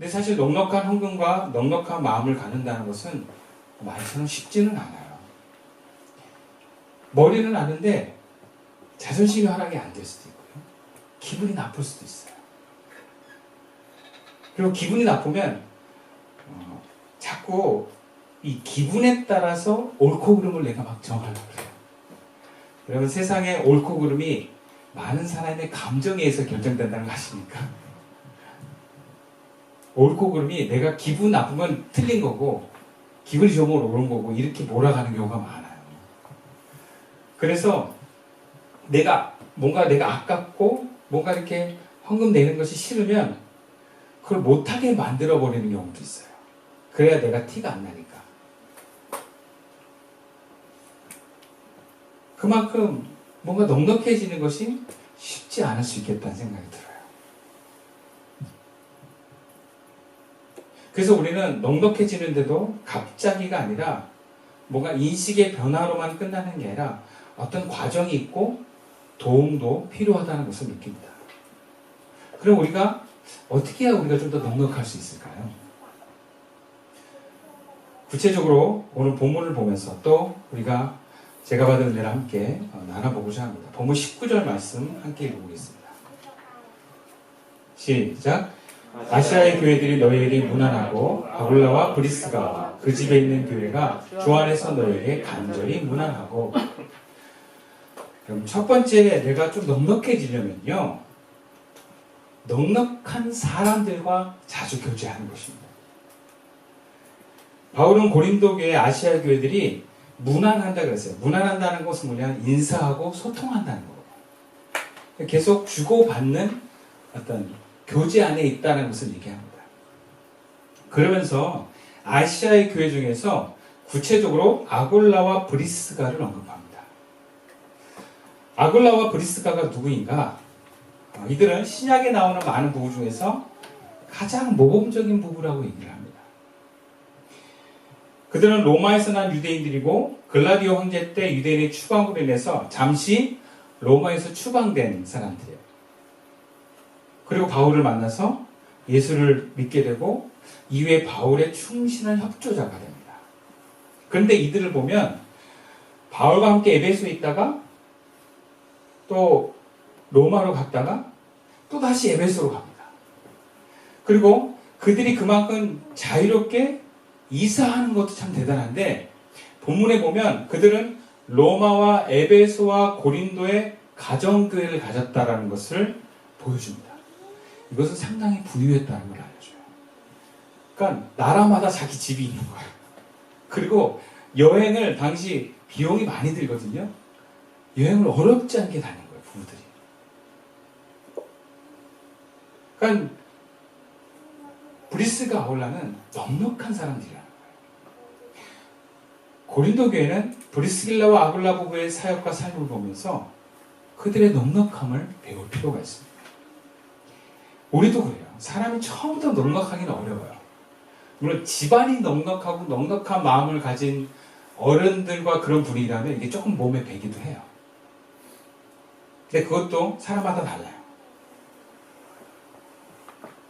근데 사실 넉넉한 헌금과 넉넉한 마음을 갖는다는 것은 말처럼 쉽지는 않아요. 머리는 아는데 자존심이 허락이 안 될 수도 있고요. 기분이 나쁠 수도 있어요. 그리고 기분이 나쁘면 자꾸 이 기분에 따라서 옳고 그름을 내가 막 정하려고 그래요. 여러분, 세상의 옳고 그름이 많은 사람의 감정에 의해서 결정된다는 거 아십니까? 옳고 그름이 내가 기분 나쁘면 틀린 거고 기분이 좋으면 옳은 거고 이렇게 몰아가는 경우가 많아요. 그래서 내가 아깝고 뭔가 이렇게 헌금 내는 것이 싫으면 그걸 못하게 만들어버리는 경우도 있어요. 그래야 내가 티가 안 나니까. 그만큼 뭔가 넉넉해지는 것이 쉽지 않을 수 있겠다는 생각이 들어요. 그래서 우리는 넉넉해지는데도 갑자기가 아니라 뭔가 인식의 변화로만 끝나는 게 아니라 어떤 과정이 있고 도움도 필요하다는 것을 느낍니다. 그럼 우리가 어떻게 해야 우리가 좀 더 넉넉할 수 있을까요? 구체적으로 오늘 본문을 보면서 또 우리가 제가 받은 은혜를 함께 나눠보고자 합니다. 본문 19절 말씀 함께 읽어보겠습니다. 시작. 아시아의 교회들이 너희에게 문안하고 아굴라와 브리스가와 그 집에 있는 교회가 주 안에서 너희에게 간절히 문안하고. 그럼 첫 번째 내가 좀 넉넉해지려면요, 넉넉한 사람들과 자주 교제하는 것입니다. 바울은 고린도 교회 아시아 교회들이 문안한다 그랬어요. 문안한다는 것은 뭐냐? 인사하고 소통한다는 거예요. 계속 주고받는 어떤 교제 안에 있다는 것을 얘기합니다. 그러면서 아시아의 교회 중에서 구체적으로 아굴라와 브리스가를 언급합니다. 아굴라와 브리스가가 누구인가? 이들은 신약에 나오는 많은 부부 중에서 가장 모범적인 부부라고 얘기를 합니다. 그들은 로마에서 난 유대인들이고 글라디오 황제 때 유대인의 추방으로 인해서 잠시 로마에서 추방된 사람들이에요. 그리고 바울을 만나서 예수를 믿게 되고 이후에 바울의 충실한 협조자가 됩니다. 그런데 이들을 보면 바울과 함께 에베소에 있다가 또 로마로 갔다가 또 다시 에베소로 갑니다. 그리고 그들이 그만큼 자유롭게 이사하는 것도 참 대단한데 본문에 보면 그들은 로마와 에베소와 고린도의 가정교회를 가졌다라는 것을 보여줍니다. 이것은 상당히 부유했다는 걸 알려줘요. 그러니까 나라마다 자기 집이 있는 거예요. 그리고 여행을 당시 비용이 많이 들거든요. 여행을 어렵지 않게 다닌 거예요, 부부들이. 그러니까 브리스가 아울라는 넉넉한 사람들이라는 거예요. 고린도 교회는 브리스길라와 아굴라 부부의 사역과 삶을 보면서 그들의 넉넉함을 배울 필요가 있습니다. 우리도 그래요. 사람이 처음부터 넉넉하기는 어려워요. 물론 집안이 넉넉하고 넉넉한 마음을 가진 어른들과 그런 분위기라면 이게 조금 몸에 배기도 해요. 근데 그것도 사람마다 달라요.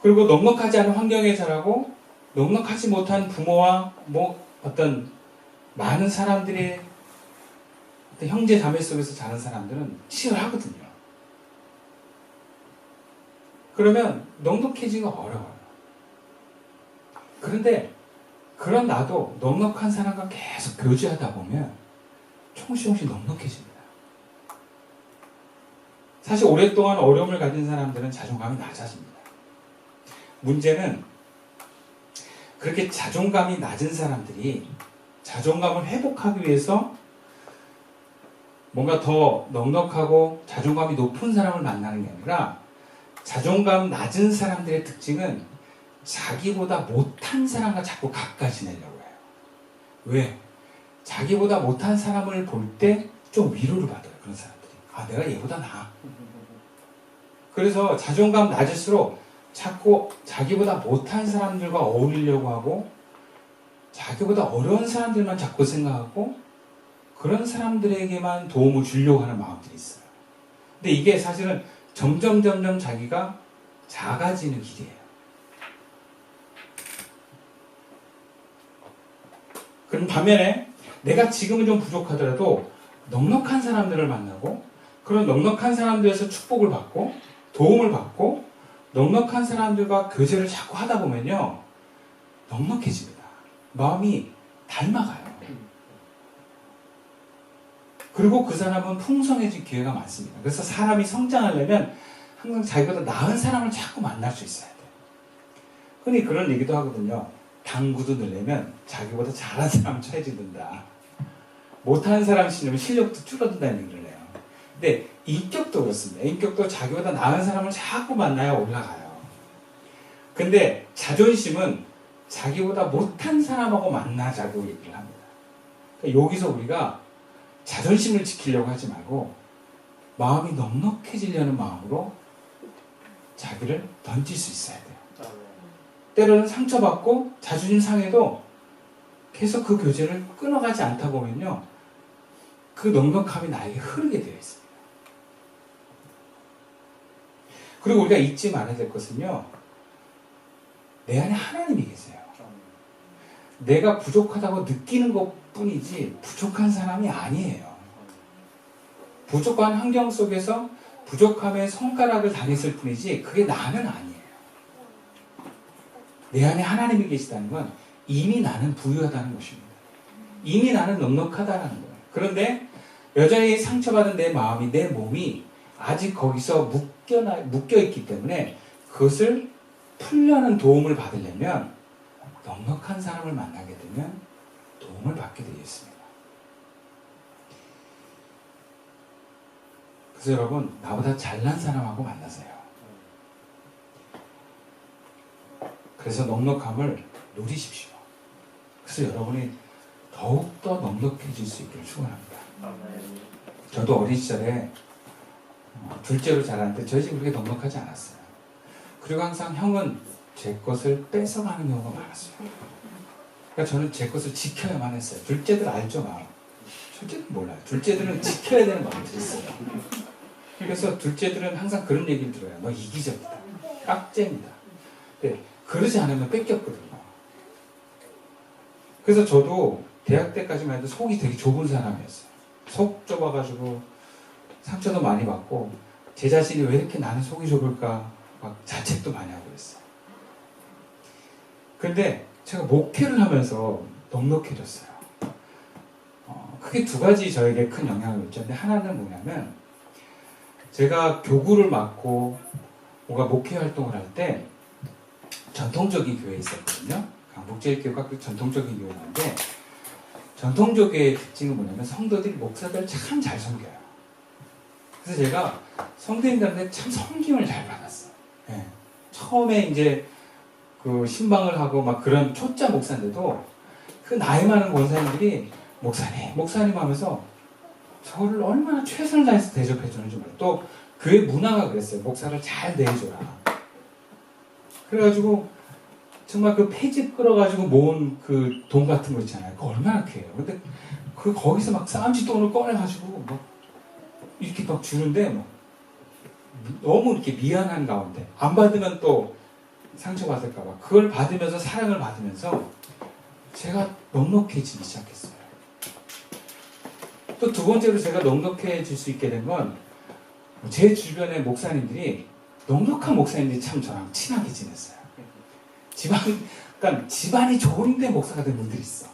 그리고 넉넉하지 않은 환경에 자라고 넉넉하지 못한 부모와 어떤 많은 사람들의 어떤 형제 자매 속에서 자란 사람들은 치열하거든요. 그러면 넉넉해지기가 어려워요. 그런데 그런 나도 넉넉한 사람과 계속 교제하다 보면 조금씩 넉넉해집니다. 사실 오랫동안 어려움을 가진 사람들은 자존감이 낮아집니다. 문제는 그렇게 자존감이 낮은 사람들이 자존감을 회복하기 위해서 뭔가 더 넉넉하고 자존감이 높은 사람을 만나는 게 아니라 자존감 낮은 사람들의 특징은 자기보다 못한 사람과 자꾸 가까이 지내려고 해요. 왜? 자기보다 못한 사람을 볼 때 좀 위로를 받아요. 그런 사람들이. 아, 내가 얘보다 나아. 그래서 자존감 낮을수록 자꾸 자기보다 못한 사람들과 어울리려고 하고 자기보다 어려운 사람들만 자꾸 생각하고 그런 사람들에게만 도움을 주려고 하는 마음들이 있어요. 근데 이게 사실은 점점 자기가 작아지는 길이에요. 그럼 반면에 내가 지금은 좀 부족하더라도 넉넉한 사람들을 만나고 그런 넉넉한 사람들에서 축복을 받고 도움을 받고 넉넉한 사람들과 교제를 자꾸 하다 보면요. 넉넉해집니다. 마음이 닮아가요. 그리고 그 사람은 풍성해질 기회가 많습니다. 그래서 사람이 성장하려면 항상 자기보다 나은 사람을 자꾸 만날 수 있어야 돼요. 흔히 그런 얘기도 하거든요. 당구도 늘려면 자기보다 잘한 사람 쳐야지 는다. 못하는 사람 치려면 실력도 줄어든다는 얘기를 해요. 근데 인격도 그렇습니다. 인격도 자기보다 나은 사람을 자꾸 만나야 올라가요. 근데 자존심은 자기보다 못한 사람하고 만나자고 얘기를 합니다. 그러니까 여기서 우리가 자존심을 지키려고 하지 말고 마음이 넉넉해지려는 마음으로 자기를 던질 수 있어야 돼요. 때로는 상처받고 자존심 상해도 계속 그 교제를 끊어가지 않다 보면요. 그 넉넉함이 나에게 흐르게 되어 있습니다. 그리고 우리가 잊지 말아야 될 것은요. 내 안에 하나님이 계세요. 내가 부족하다고 느끼는 것뿐이지 부족한 사람이 아니에요. 부족한 환경 속에서 부족함의 손가락을 당했을 뿐이지 그게 나는 아니에요. 내 안에 하나님이 계시다는 건 이미 나는 부유하다는 것입니다. 이미 나는 넉넉하다는 거예요. 그런데 여전히 상처받은 내 마음이, 내 몸이 아직 거기서 묶여있기 때문에 그것을 풀려는 도움을 받으려면 넉넉한 사람을 만나게 되면 도움을 받게 되겠습니다. 그래서 여러분, 나보다 잘난 사람하고 만나세요. 그래서 넉넉함을 누리십시오. 그래서 여러분이 더욱더 넉넉해질 수 있기를 축원합니다. 저도 어린 시절에 둘째로 자랐는데 저희 집은 그렇게 넉넉하지 않았어요. 그리고 항상 형은 제 것을 뺏어가는 경우가 많았어요. 그러니까 저는 제 것을 지켜야만 했어요. 둘째들 알죠, 마음. 첫째는 몰라요. 둘째들은 지켜야 되는 마음이 있어요. 그래서 둘째들은 항상 그런 얘기를 들어요. 너 이기적이다. 깍쟁이다. 근데 그러지 않으면 뺏겼거든요. 그래서 저도 대학 때까지만 해도 속이 되게 좁은 사람이었어요. 속 좁아가지고 상처도 많이 받고 제 자신이 왜 이렇게 나는 속이 좁을까 막 자책도 많이 하고 그랬어요. 근데 제가 목회를 하면서 넉넉해졌어요. 크게 두 가지 저에게 큰 영향을 미쳤는데 하나는 뭐냐면 제가 교구를 맡고 뭔가 목회 활동을 할 때 전통적인 교회에 있었거든요. 강북제일교회가 그 전통적인 교회인데 전통교회의 특징은 뭐냐면 성도들이 목사들을 참 잘 섬겨요. 그래서 제가 성도님들한테 참 섬김을 잘 받았어요. 네. 처음에 이제 그 신방을 하고 막 그런 초짜 목사인데도 그 나이 많은 권사님들이 목사님 하면서 저를 얼마나 최선을 다해서 대접해 주는지 몰라요. 또 교회 문화가 그랬어요. 목사를 잘 대해줘라. 그래가지고 정말 그 폐지 끌어가지고 모은 그 돈 같은 거 있잖아요. 그거 얼마나 커요. 근데 거기서 막 쌈지 돈을 꺼내가지고 막 이렇게 막 주는데 뭐 너무 이렇게 미안한 가운데 안 받으면 또 상처받을까봐 그걸 받으면서 사랑을 받으면서 제가 넉넉해지기 시작했어요. 또 두 번째로 제가 넉넉해질 수 있게 된 건 제 주변의 목사님들이 넉넉한 목사님들이 참 저랑 친하게 지냈어요. 그러니까 집안이 좋은데 목사가 된 분들이 있어.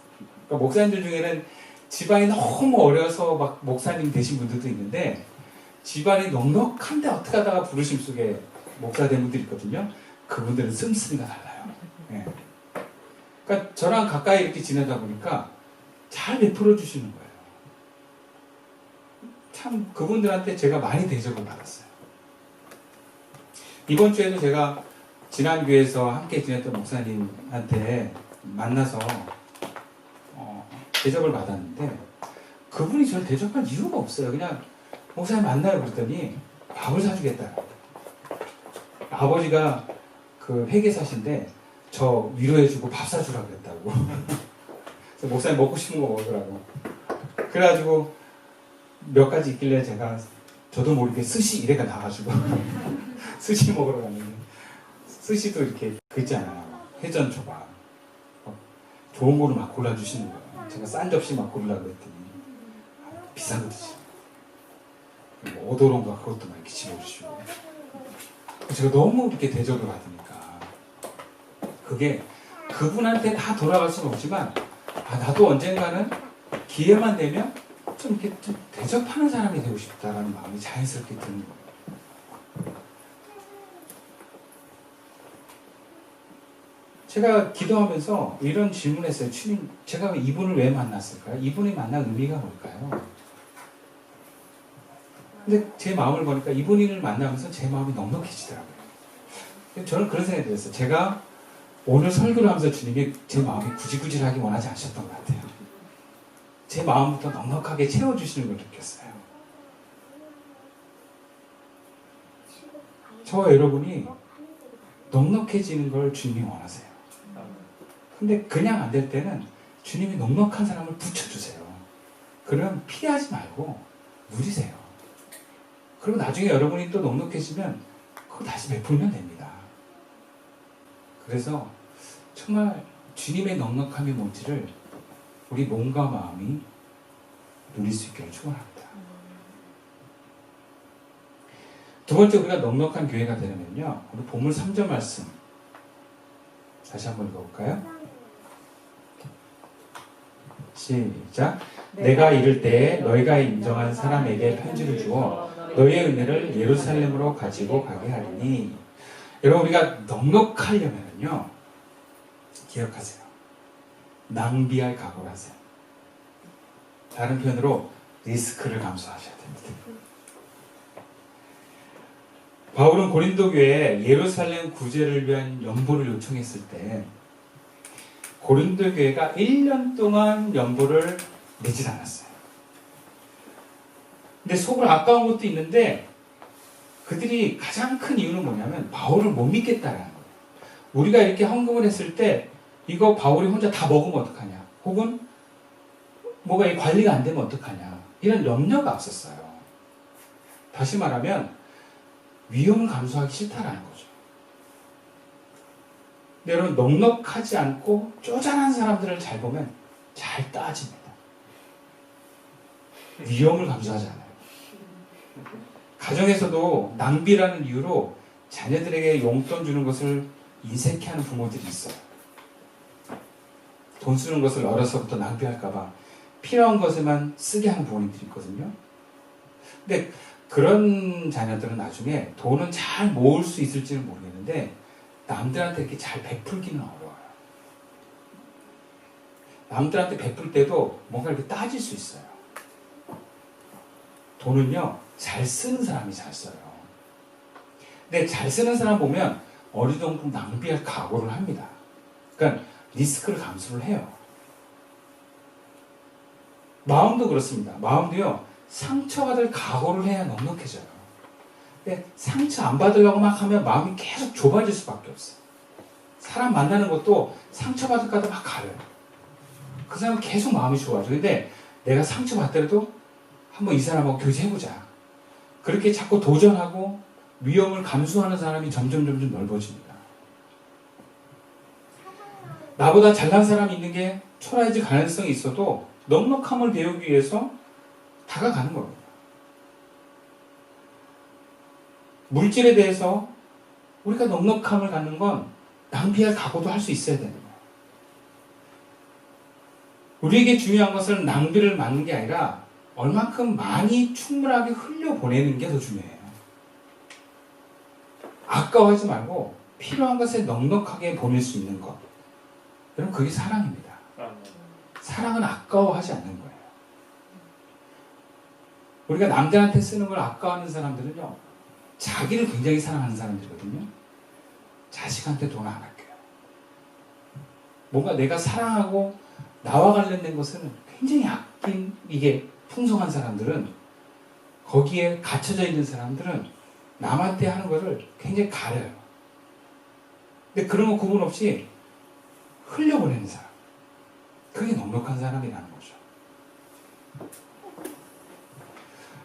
그러니까 목사님들 중에는 집안이 너무 어려서 막 목사님 되신 분들도 있는데 집안이 넉넉한데 어떻게 하다가 부르심 속에 목사 된 분들이 있거든요. 그분들은 씀씀이가 달라요. 네. 그러니까 저랑 가까이 이렇게 지내다 보니까 잘 베풀어 주시는 거예요. 참 그분들한테 제가 많이 대접을 받았어요. 이번 주에도 제가 지난 교회에서 함께 지냈던 목사님한테 만나서 대접을 받았는데 그분이 저를 대접할 이유가 없어요. 그냥 목사님 만나요 그랬더니 밥을 사주겠다. 아버지가 그 회계사신데 저 위로해주고 밥 사주라고 그랬다고. 그래서 목사님 먹고 싶은 거 먹으라고. 그래가지고 몇 가지 있길래 제가 저도 모르게 스시 이래가 나가지고 스시 먹으러 갔는데 스시도 이렇게 그 있잖아요. 회전 초밥 좋은 거를 막 골라주시는 거예요. 제가 싼 접시 막 고르려고 그랬더니 비싼 거 드시고 오도론가 그것도 막 이렇게 집어주시고 제가 너무 이렇게 대접을 받으니까 그게 그분한테 다 돌아갈 수는 없지만 나도 언젠가는 기회만 되면 좀 이렇게 좀 대접하는 사람이 되고 싶다라는 마음이 자연스럽게 드는 거예요. 제가 기도하면서 이런 질문했어요. 주님, 제가 이분을 왜 만났을까요? 이분이 만난 의미가 뭘까요? 근데 제 마음을 보니까 이분을 만나면서 제 마음이 넉넉해지더라고요. 저는 그런 생각이 들었어요. 제가 오늘 설교를 하면서 주님이 제 마음이 구질구질하게 원하지 않으셨던 것 같아요. 제 마음부터 넉넉하게 채워주시는 걸 느꼈어요. 저와 여러분이 넉넉해지는 걸 주님이 원하세요. 근데 그냥 안 될 때는 주님이 넉넉한 사람을 붙여주세요. 그러면 피하지 말고 누리세요. 그리고 나중에 여러분이 또 넉넉해지면 그거 다시 베풀면 됩니다. 그래서 정말 주님의 넉넉함이 뭔지를 우리 몸과 마음이 누릴 수 있기를 축원합니다. 두 번째 우리가 넉넉한 교회가 되려면요. 우리 본문 3절 말씀 다시 한번 읽어볼까요? 시작. 내가 이를 때에 너희가 인정한 사람에게 편지를 주어 너희의 은혜를 예루살렘으로 가지고 가게 하리니. 여러분 우리가 넉넉하려면요. 기억하세요. 낭비할 각오를 하세요. 다른 표현으로 리스크를 감수하셔야 됩니다. 바울은 고린도 교회에 예루살렘 구제를 위한 연보를 요청했을 때 고린도 교회가 1년 동안 연보를 내질 않았어요. 근데 속을 아까운 것도 있는데 그들이 가장 큰 이유는 뭐냐면 바울을 못 믿겠다라는 거예요. 우리가 이렇게 헌금을 했을 때 이거 바울이 혼자 다 먹으면 어떡하냐, 혹은 뭐가 이 관리가 안 되면 어떡하냐, 이런 염려가 없었어요. 다시 말하면 위험을 감수하기 싫다라는 거죠. 근데 여러분 넉넉하지 않고 쪼잔한 사람들을 잘 보면 잘 따집니다. 위험을 감수하지 않아요. 가정에서도 낭비라는 이유로 자녀들에게 용돈 주는 것을 인색해하는 부모들이 있어요. 돈 쓰는 것을 어려서부터 낭비할까봐 필요한 것에만 쓰게 하는 부모님들이 있거든요. 근데 그런 자녀들은 나중에 돈은 잘 모을 수 있을지는 모르겠는데 남들한테 이렇게 잘 베풀기는 어려워요. 남들한테 베풀 때도 뭔가 이렇게 따질 수 있어요. 돈은요, 잘 쓰는 사람이 잘 써요. 근데 잘 쓰는 사람 보면 어느 정도 낭비할 각오를 합니다. 그러니까 리스크를 감수를 해요. 마음도 그렇습니다. 마음도요, 상처받을 각오를 해야 넉넉해져요. 근데 상처 안 받으려고 막 하면 마음이 계속 좁아질 수밖에 없어요. 사람 만나는 것도 상처받을까 봐 막 가려요. 그 사람은 계속 마음이 좁아져. 근데 내가 상처받더라도 한번 이 사람하고 교제해보자. 그렇게 자꾸 도전하고 위험을 감수하는 사람이 점점 넓어집니다. 나보다 잘난 사람이 있는 게 초라해질 가능성이 있어도 넉넉함을 배우기 위해서 다가가는 겁니다. 물질에 대해서 우리가 넉넉함을 갖는 건 낭비할 각오도 할 수 있어야 되는 거예요. 우리에게 중요한 것은 낭비를 막는 게 아니라 얼만큼 많이 충분하게 흘려보내는 게 더 중요해요. 아까워하지 말고 필요한 것에 넉넉하게 보낼 수 있는 것. 여러분 그게 사랑입니다. 사랑은 아까워하지 않는 거예요. 우리가 남들한테 쓰는 걸 아까워하는 사람들은요, 자기를 굉장히 사랑하는 사람들이거든요. 자식한테 돈 안 아껴요. 뭔가 내가 사랑하고 나와 관련된 것은 굉장히 아낀, 이게 풍성한 사람들은, 거기에 갇혀져 있는 사람들은 남한테 하는 것을 굉장히 가려요. 근데 그런 거 구분 없이 흘려보내는 사람, 그게 넉넉한 사람이라는 거죠.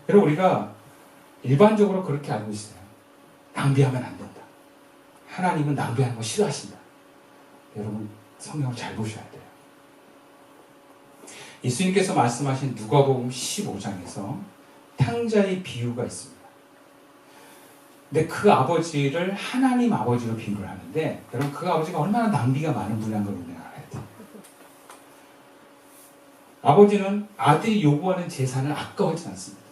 여러분 우리가 일반적으로 그렇게 알고 있어요. 낭비하면 안 된다. 하나님은 낭비하는 거 싫어하신다. 여러분 성경을 잘 보셔야 돼요. 예수님께서 말씀하신 누가복음 15장에서 탕자의 비유가 있습니다. 근데 그 아버지를 하나님 아버지로 비유를 하는데, 여러분 그 아버지가 얼마나 낭비가 많은 분이라는 걸 우리가 알아야 돼요. 아버지는 아들이 요구하는 재산을 아까워하지 않습니다.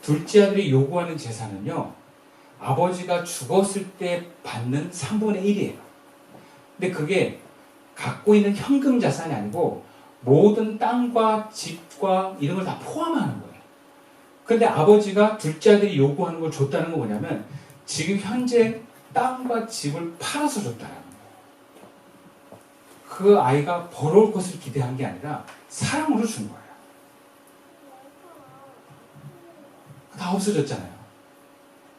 둘째 아들이 요구하는 재산은요, 아버지가 죽었을 때 받는 3분의 1이에요. 근데 그게 갖고 있는 현금 자산이 아니고 모든 땅과 집과 이런 걸 다 포함하는 거예요. 근데 아버지가 둘째 아들이 요구하는 걸 줬다는 건 뭐냐면 지금 현재 땅과 집을 팔아서 줬다는 거예요. 그 아이가 벌어올 것을 기대한 게 아니라 사랑으로 준 거예요. 다 없어졌잖아요.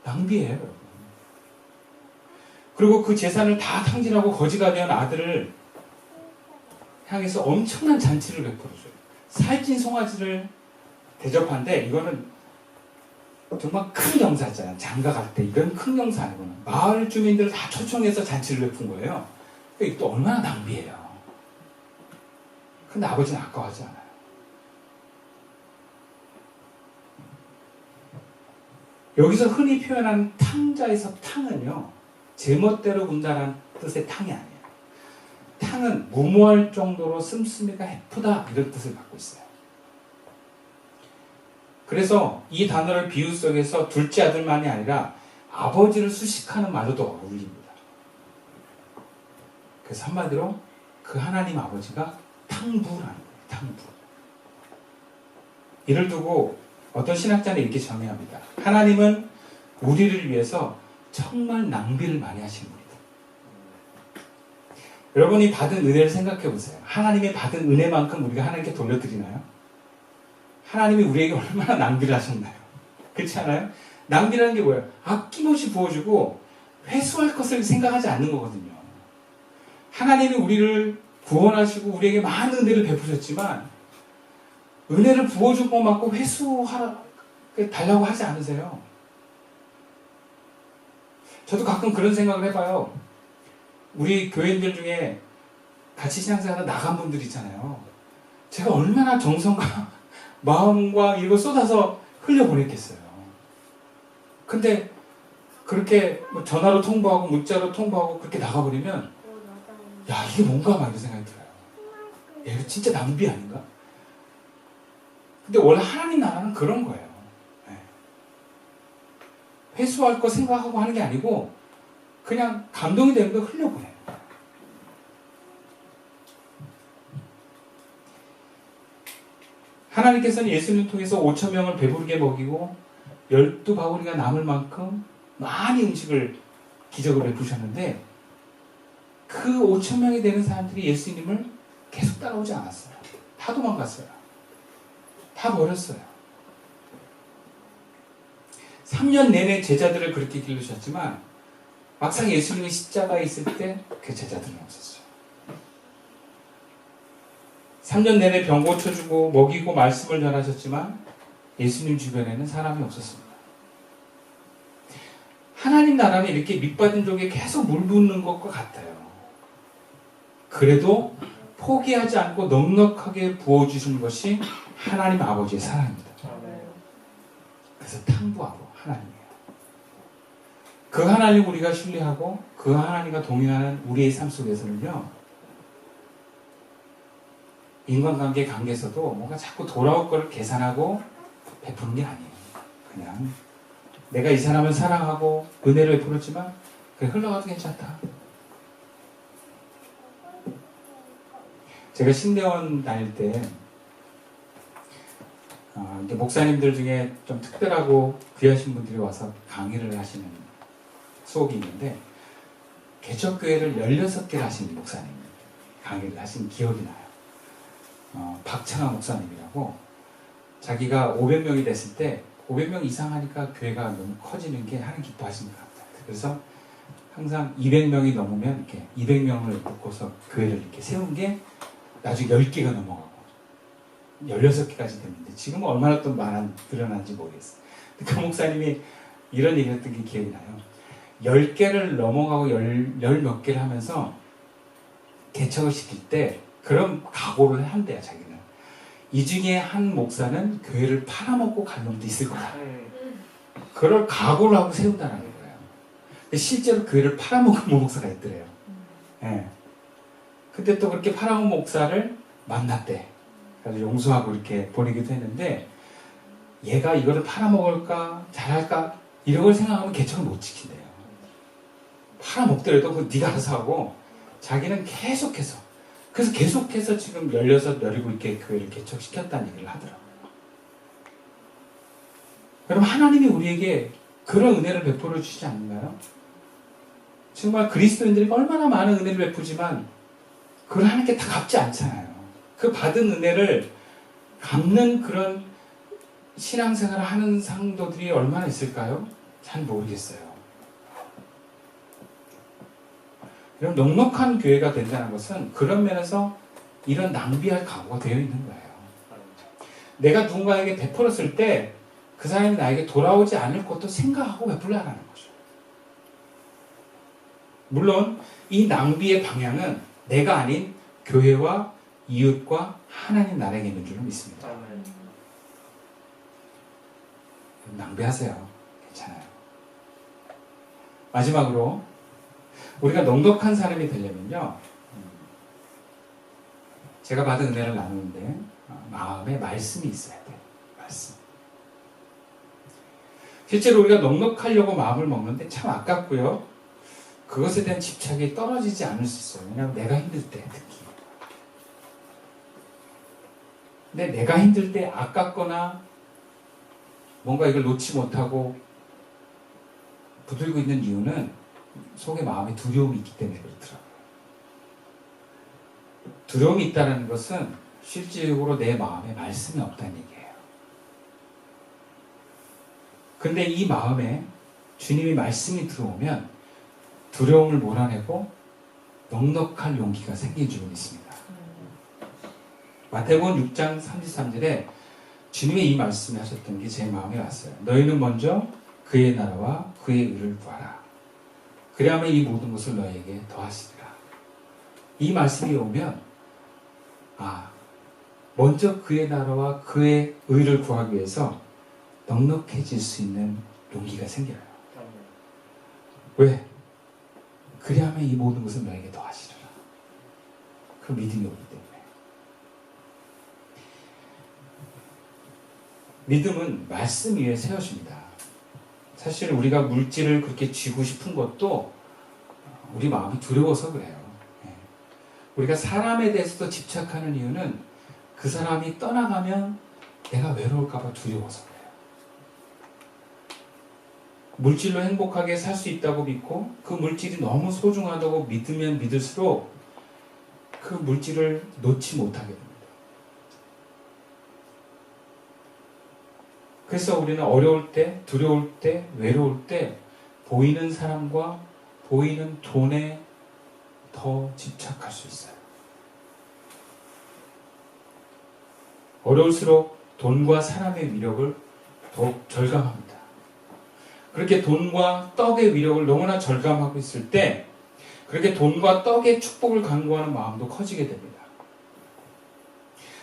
낭비예요, 여러분. 그리고 그 재산을 다 탕진하고 거지가 된 아들을 향해서 엄청난 잔치를 베풀어줘요. 살찐 송아지를 대접한데, 이거는 정말 큰 경사잖아요. 장가 갈 때 이런 큰 경사 아니고는 마을 주민들을 다 초청해서 잔치를 베푼 거예요. 이게 또 얼마나 낭비예요. 근데 아버지는 아까워하지 않아요. 여기서 흔히 표현한 탕자에서 탕은요, 제멋대로 군다는 뜻의 탕이 아니에요. 탕은 무모할 정도로 씀씀이가 해프다, 이런 뜻을 갖고 있어요. 그래서 이 단어를 비유 속에서 둘째 아들만이 아니라 아버지를 수식하는 말로도 어울립니다. 그래서 한마디로 그 하나님 아버지가 탕부라는 거예요. 탕부. 이를 두고 어떤 신학자는 이렇게 정의합니다. 하나님은 우리를 위해서 정말 낭비를 많이 하신 분이다. 여러분이 받은 은혜를 생각해 보세요. 하나님이 받은 은혜만큼 우리가 하나님께 돌려드리나요? 하나님이 우리에게 얼마나 낭비를 하셨나요? 그렇지 않아요? 낭비라는 게 뭐예요? 아낌없이 부어주고 회수할 것을 생각하지 않는 거거든요. 하나님이 우리를 구원하시고 우리에게 많은 은혜를 베푸셨지만 은혜를 부어준 것만큼 달라고 하지 않으세요? 저도 가끔 그런 생각을 해봐요. 우리 교인들 중에 같이 신앙생활 나간 분들 있잖아요. 제가 얼마나 정성과 마음과 이거 쏟아서 흘려보냈겠어요. 근데 그렇게 전화로 통보하고 문자로 통보하고 그렇게 나가버리면 야, 이게 뭔가 막 이런 생각이 들어요. 야, 이거 진짜 낭비 아닌가? 근데 원래 하나님 나라는 그런 거예요. 네. 회수할 거 생각하고 하는 게 아니고 그냥 감동이 되는 거 흘려보내요. 하나님께서는 예수님을 통해서 5,000명을 배부르게 먹이고 12바구니가 남을 만큼 많이 음식을 기적으로 베푸셨는데 그 5,000명이 되는 사람들이 예수님을 계속 따라오지 않았어요. 다 도망갔어요. 다 버렸어요. 3년 내내 제자들을 그렇게 기르셨지만 막상 예수님이 십자가에 있을 때 그 제자들은 없었어요. 3년 내내 병 고쳐주고 먹이고 말씀을 전하셨지만 예수님 주변에는 사람이 없었습니다. 하나님 나라는 이렇게 밑받은 쪽에 계속 물붓는 것과 같아요. 그래도 포기하지 않고 넉넉하게 부어주시는 것이 하나님 아버지의 사랑입니다. 그래서 탕부하고 하나님이에요. 그 하나님 우리가 신뢰하고 그 하나님과 동행하는 우리의 삶 속에서는요, 인간관계 관계에서도 뭔가 자꾸 돌아올 거를 계산하고 베푸는 게 아니에요. 그냥 내가 이 사람을 사랑하고 은혜를 베풀었지만 그래, 흘러가도 괜찮다. 제가 신대원 다닐 때 목사님들 중에 좀 특별하고 귀하신 분들이 와서 강의를 하시는 수업이 있는데 개척교회를 16개를 하신 목사님 강의를 하신 기억이 나요. 박창하 목사님이라고, 자기가 500명이 됐을 때 500명 이상 하니까 교회가 너무 커지는 게 하나님 기뻐하시는 것 같아요. 그래서 항상 200명이 넘으면 이렇게 200명을 묶어서 교회를 이렇게 세운 게 나중에 10개가 넘어가고 16개까지 됐는데 지금은 얼마나 또 늘어난지 모르겠어요. 그 목사님이 이런 얘기를 했던 게 기억이 나요. 10개를 넘어가고 열 몇 개를 하면서 개척을 시킬 때 그런 각오를 한대요. 자기는 이 중에 한 목사는 교회를 팔아먹고 갈 놈도 있을 거다. 그럴 각오를 하고 세운다는 거예요. 근데 실제로 교회를 팔아먹은 목사가 있더래요. 예. 근데 또 그렇게 팔아먹은 목사를 만났대. 그래서 용서하고 이렇게 보내기도 했는데, 얘가 이거를 팔아먹을까 잘할까 이런 걸 생각하면 개척을 못 지킨대요. 팔아먹더라도 그거 네가 알아서 하고, 자기는 계속해서, 그래서 계속해서 지금 16, 17 이렇게 교회를 개척시켰다는 얘기를 하더라고요. 여러분, 하나님이 우리에게 그런 은혜를 베풀어 주시지 않나요? 정말 그리스도인들이 얼마나 많은 은혜를 베푸지만 그걸 하나님께 다 갚지 않잖아요. 그 받은 은혜를 갚는 그런 신앙생활을 하는 상도들이 얼마나 있을까요? 잘 모르겠어요. 이런 넉넉한 교회가 된다는 것은 그런 면에서 이런 낭비할 각오가 되어 있는 거예요. 내가 누군가에게 베풀었을 때 그 사람이 나에게 돌아오지 않을 것도 생각하고 베풀라는 거죠. 물론 이 낭비의 방향은 내가 아닌 교회와 이웃과 하나님 나라에 있는 줄로 믿습니다. 낭비하세요. 괜찮아요. 마지막으로 우리가 넉넉한 사람이 되려면요, 제가 받은 은혜를 나누는데 마음에 말씀이 있어야 돼요. 말씀. 실제로 우리가 넉넉하려고 마음을 먹는데 참 아깝고요. 그것에 대한 집착이 떨어지지 않을 수 있어요. 왜냐하면 내가 힘들 때 특히. 근데 내가 힘들 때 아깝거나 뭔가 이걸 놓지 못하고 부들고 있는 이유는 속에 마음에 두려움이 있기 때문에 그렇더라고요. 두려움이 있다는 것은 실질적으로 내 마음에 말씀이 없다는 얘기예요. 근데 이 마음에 주님이 말씀이 들어오면 두려움을 몰아내고 넉넉할 용기가 생긴 줄 믿습니다. 마태복음 6장 33절에 주님의 이 말씀을 하셨던 게 제 마음에 왔어요. 너희는 먼저 그의 나라와 그의 의를 구하라. 그래야만 이 모든 것을 너희에게 더하시리라. 이 말씀이 오면 먼저 그의 나라와 그의 의를 구하기 위해서 넉넉해질 수 있는 용기가 생겨요. 왜? 그래야만 이 모든 것을 너에게 더하시리라. 그 믿음이 오기 때문에. 믿음은 말씀 위에 세워집니다. 사실 우리가 물질을 그렇게 쥐고 싶은 것도 우리 마음이 두려워서 그래요. 우리가 사람에 대해서도 집착하는 이유는 그 사람이 떠나가면 내가 외로울까 봐 두려워서 그래요. 물질로 행복하게 살 수 있다고 믿고 그 물질이 너무 소중하다고 믿으면 믿을수록 그 물질을 놓지 못하게 됩니다. 그래서 우리는 어려울 때, 두려울 때, 외로울 때 보이는 사람과 보이는 돈에 더 집착할 수 있어요. 어려울수록 돈과 사람의 위력을 더욱 절감합니다. 그렇게 돈과 떡의 위력을 너무나 절감하고 있을 때 그렇게 돈과 떡의 축복을 간구하는 마음도 커지게 됩니다.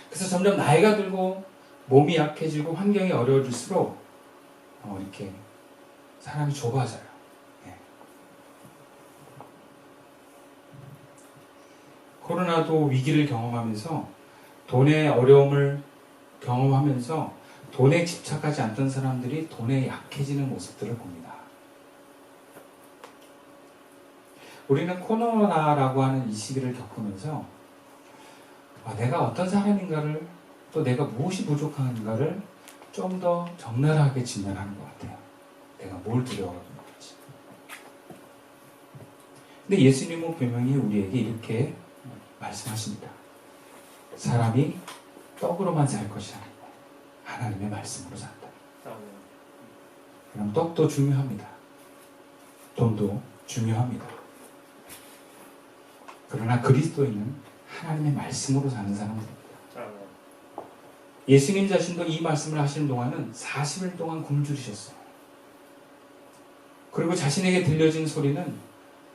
그래서 점점 나이가 들고 몸이 약해지고 환경이 어려워질수록 이렇게 사람이 좁아져요. 코로나도 위기를 경험하면서 돈의 어려움을 경험하면서 돈에 집착하지 않던 사람들이 돈에 약해지는 모습들을 봅니다. 우리는 코로나라고 하는 이 시기를 겪으면서 내가 어떤 사람인가를 또 내가 무엇이 부족한가를 좀 더 적나라하게 직면하는 것 같아요. 내가 뭘 두려워하는 건지. 근데 예수님은 분명히 우리에게 이렇게 말씀하십니다. 사람이 떡으로만 살 것이 아니고 하나님의 말씀으로 산다. 그럼 떡도 중요합니다. 돈도 중요합니다. 그러나 그리스도인은 하나님의 말씀으로 사는 사람들입니다. 예수님 자신도 이 말씀을 하시는 동안은 40일 동안 굶주리셨어요. 그리고 자신에게 들려진 소리는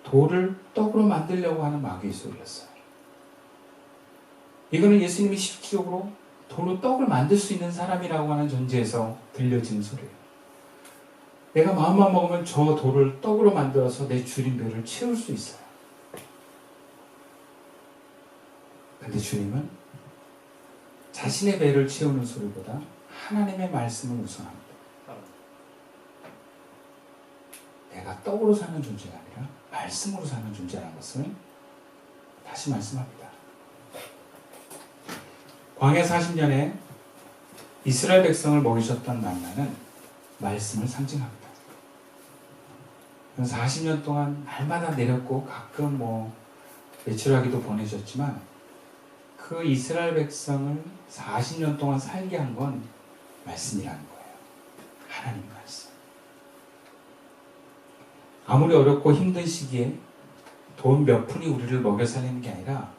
돌을 떡으로 만들려고 하는 마귀의 소리였어요. 이거는 예수님이 실질적으로 돌로 떡을 만들 수 있는 사람이라고 하는 존재에서 들려지는 소리예요. 내가 마음만 먹으면 저 돌을 떡으로 만들어서 내 주님 배를 채울 수 있어요. 근데 주님은 자신의 배를 채우는 소리보다 하나님의 말씀을 우선합니다. 내가 떡으로 사는 존재가 아니라 말씀으로 사는 존재라는 것을 다시 말씀합니다. 광야 40년에 이스라엘 백성을 먹이셨던 만나는 말씀을 상징합니다. 40년 동안 날마다 내렸고 가끔 외출하기도 보내셨지만 그 이스라엘 백성을 40년 동안 살게 한 건 말씀이라는 거예요. 하나님 말씀. 아무리 어렵고 힘든 시기에 돈 몇 푼이 우리를 먹여 살리는 게 아니라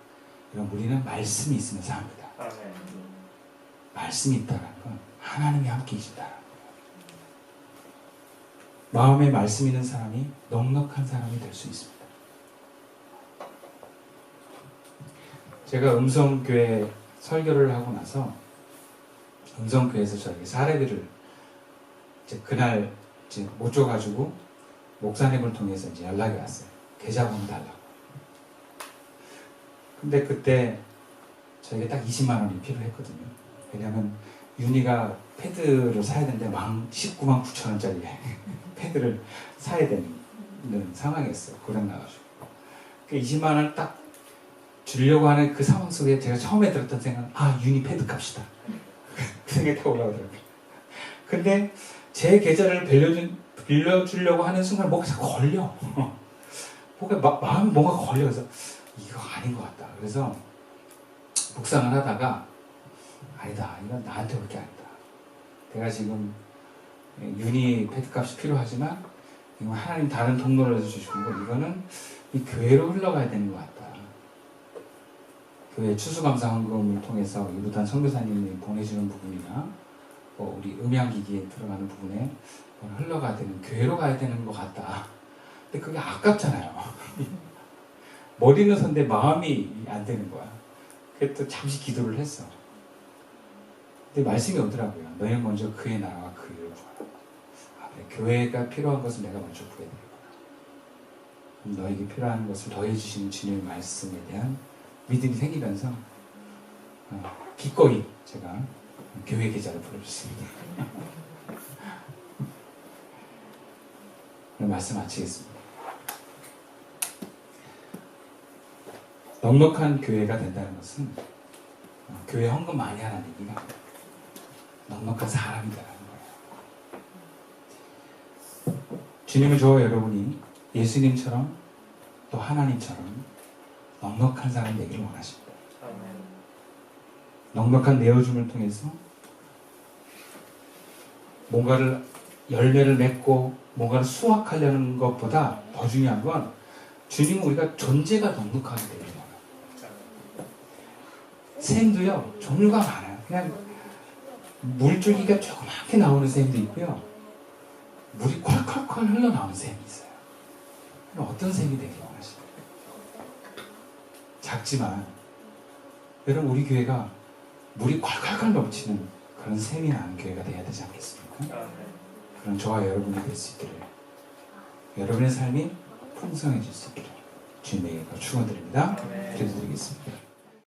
우리는 말씀이 있으면 삽니다. 말씀이 있다는 건 하나님이 함께 계신다는 거예요. 마음에 말씀 있는 사람이 넉넉한 사람이 될 수 있습니다. 제가 음성교회 설교를 하고 나서 음성교회에서 저에게 사례들을 그날 못 줘가지고 목사님을 통해서 연락이 왔어요. 계좌번호 달라고. 근데 그때 저에게 딱 20만 원이 필요했거든요. 왜냐하면 윤희가 패드를 사야 되는데 19만 9천 원짜리 패드를 사야 되는 상황이었어요. 고장나가지고. 그 20만 원을 딱 주려고 하는 그 상황 속에 제가 처음에 들었던 생각은 윤희 패드 값이다. 그 생각이 딱 올라오더라고요. 근데 제 계좌를 빌려주려고 하는 순간 뭐가 자꾸 걸려. 마음이 뭔가 걸려. 그래서 이거 아닌 것 같다. 그래서 묵상을 하다가 아니다. 이건 나한테 올 게 아니다. 내가 지금 윤희 패드값이 필요하지만 이거 하나님 다른 통로를 주시고 이거는 이 교회로 흘러가야 되는 것 같다. 교회 추수감사 헌금을 통해서 이루단 선교사님이 보내주는 부분이나 우리 음향기기에 들어가는 부분에 흘러가야 되는 교회로 가야 되는 것 같다. 근데 그게 아깝잖아요. 머리는 선데 마음이 안 되는 거야. 그래서 잠시 기도를 했어. 근데 말씀이 오더라고요. 너희는 먼저 그의 나라와 그 일을 구하라. 그래. 교회가 필요한 것을 내가 먼저 구해드리구나. 너에게 필요한 것을 더해주시는 주님의 말씀에 대한 믿음이 생기면서 기꺼이 제가 교회 계좌를 풀어줬습니다. 오늘 말씀 마치겠습니다. 넉넉한 교회가 된다는 것은 교회 헌금 많이 하라는 얘기가 아니라 넉넉한 사람이다라는 거예요. 주님은 저와 여러분이 예수님처럼 또 하나님처럼 넉넉한 사람이 되기를 원하십니다. 넉넉한 내어줌을 통해서 뭔가를 열매를 맺고 뭔가를 수확하려는 것보다 더 중요한 건 주님은 우리가 존재가 넉넉하게 되기를 원합니다. 샘도요 종류가 많아요. 그냥 물줄기가 조그맣게 나오는 샘도 있고요, 물이 콸콸콸 흘러나오는 샘이 있어요. 어떤 샘이 되기를 원하십니까? 작지만 여러분, 우리 교회가 물이 콸콸콸 넘치는 그런 샘이 나는 교회가 되어야 되지 않겠습니까? 그런 저와 여러분이 될 수 있기를, 여러분의 삶이 풍성해질 수 있기를 주님에게 축원드립니다. 기도드리겠습니다.